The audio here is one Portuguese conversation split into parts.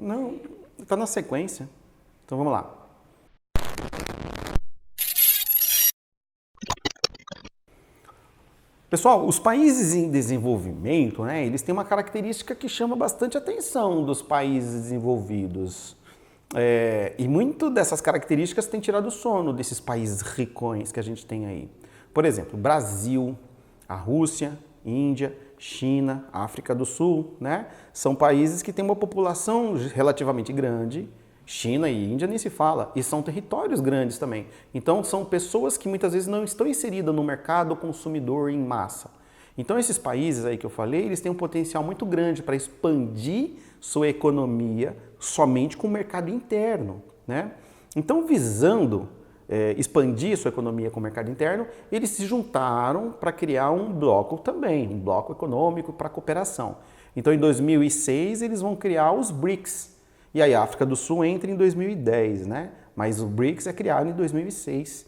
Não, está na sequência. Então vamos lá. Pessoal, os países em desenvolvimento, né, eles têm uma característica que chama bastante atenção dos países desenvolvidos. E muito dessas características tem tirado o sono desses países ricões que a gente tem aí. Por exemplo, Brasil, a Rússia, Índia, China, África do Sul, né? São países que têm uma população relativamente grande. China e Índia nem se fala, e são territórios grandes também. Então são pessoas que muitas vezes não estão inseridas no mercado consumidor em massa. Então esses países aí que eu falei, eles têm um potencial muito grande para expandir sua economia somente com o mercado interno, né? Então visando expandir sua economia com o mercado interno, eles se juntaram para criar um bloco também, um bloco econômico para cooperação. Então em 2006 eles vão criar os BRICS, e aí a África do Sul entra em 2010, né? Mas o BRICS é criado em 2006.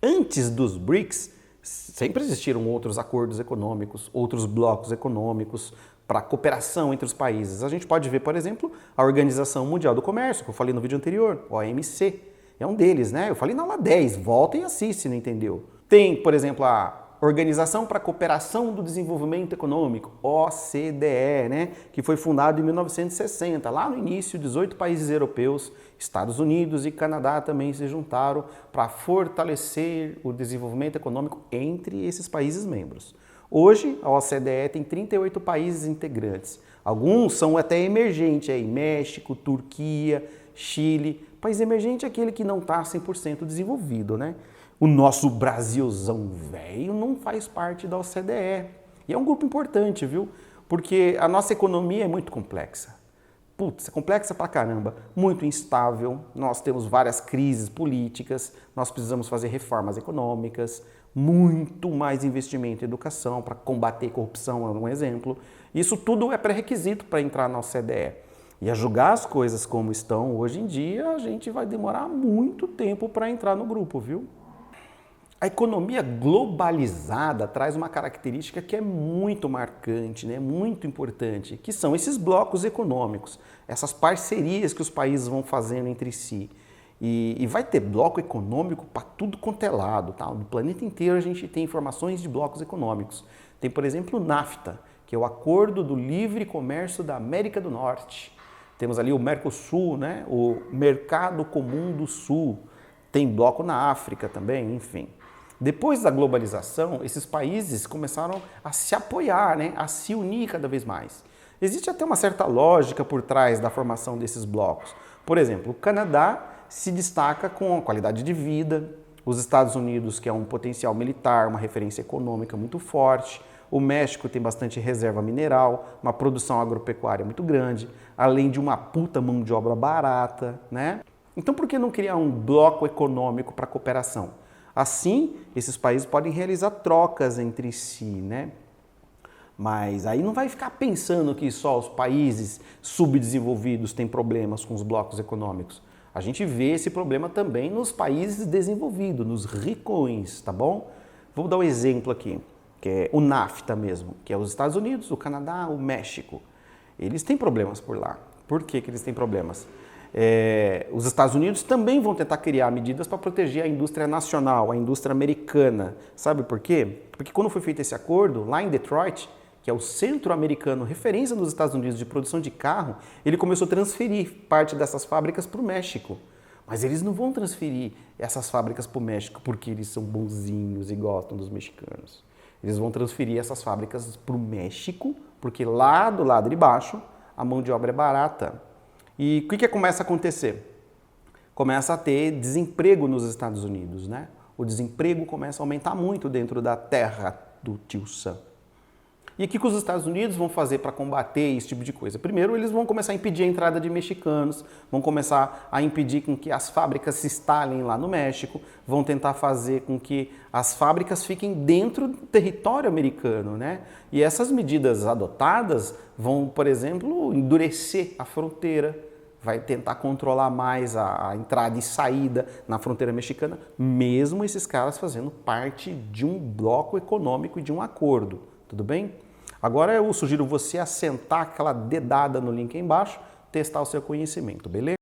Antes dos BRICS, sempre existiram outros acordos econômicos, outros blocos econômicos para cooperação entre os países. A gente pode ver, por exemplo, a Organização Mundial do Comércio, que eu falei no vídeo anterior, o OMC. É um deles, né? Eu falei na aula 10, volta e assiste se não entendeu. Tem, por exemplo, a Organização para a Cooperação do Desenvolvimento Econômico, OCDE, né? Que foi fundado em 1960. Lá no início, 18 países europeus, Estados Unidos e Canadá também se juntaram para fortalecer o desenvolvimento econômico entre esses países membros. Hoje, a OCDE tem 38 países integrantes. Alguns são até emergentes, aí, México, Turquia, Chile. País emergente é aquele que não está 100% desenvolvido, né? O nosso Brasilzão velho não faz parte da OCDE. E é um grupo importante, viu? Porque a nossa economia é muito complexa. Putz, é complexa pra caramba, muito instável, nós temos várias crises políticas, nós precisamos fazer reformas econômicas, muito mais investimento em educação para combater corrupção, é um exemplo. Isso tudo é pré-requisito para entrar na OCDE. E a julgar as coisas como estão hoje em dia, a gente vai demorar muito tempo para entrar no grupo, viu? A economia globalizada traz uma característica que é muito marcante, né? Muito importante, que são esses blocos econômicos, essas parcerias que os países vão fazendo entre si. E vai ter bloco econômico para tudo quanto é lado, tá? No planeta inteiro a gente tem informações de blocos econômicos. Tem, por exemplo, o NAFTA, que é o Acordo do Livre Comércio da América do Norte. Temos ali o Mercosul, né? O Mercado Comum do Sul. Tem bloco na África também, enfim. Depois da globalização, esses países começaram a se apoiar, né? A se unir cada vez mais. Existe até uma certa lógica por trás da formação desses blocos. Por exemplo, o Canadá se destaca com a qualidade de vida, os Estados Unidos, que é um potencial militar, uma referência econômica muito forte, o México tem bastante reserva mineral, uma produção agropecuária muito grande, além de uma puta mão de obra barata, né? Então por que não criar um bloco econômico para cooperação? Assim, esses países podem realizar trocas entre si, né? Mas aí não vai ficar pensando que só os países subdesenvolvidos têm problemas com os blocos econômicos. A gente vê esse problema também nos países desenvolvidos, nos ricões, tá bom? Vou dar um exemplo aqui, que é o NAFTA mesmo, que é os Estados Unidos, o Canadá, o México. Eles têm problemas por lá. Por que eles têm problemas? Os Estados Unidos também vão tentar criar medidas para proteger a indústria nacional, a indústria americana. Sabe por quê? Porque quando foi feito esse acordo, lá em Detroit, que é o centro americano, referência nos Estados Unidos de produção de carro, ele começou a transferir parte dessas fábricas para o México. Mas eles não vão transferir essas fábricas para o México porque eles são bonzinhos e gostam dos mexicanos. Eles vão transferir essas fábricas para o México porque lá do lado de baixo a mão de obra é barata. E o que começa a acontecer? Começa a ter desemprego nos Estados Unidos, né? O desemprego começa a aumentar muito dentro da terra do tio Sam. E o que os Estados Unidos vão fazer para combater esse tipo de coisa? Primeiro, eles vão começar a impedir a entrada de mexicanos, vão começar a impedir com que as fábricas se instalem lá no México, vão tentar fazer com que as fábricas fiquem dentro do território americano, né? E essas medidas adotadas vão, por exemplo, endurecer a fronteira, vai tentar controlar mais a entrada e saída na fronteira mexicana, mesmo esses caras fazendo parte de um bloco econômico e de um acordo. Tudo bem? Agora eu sugiro você assentar aquela dedada no link aí embaixo testar o seu conhecimento, beleza?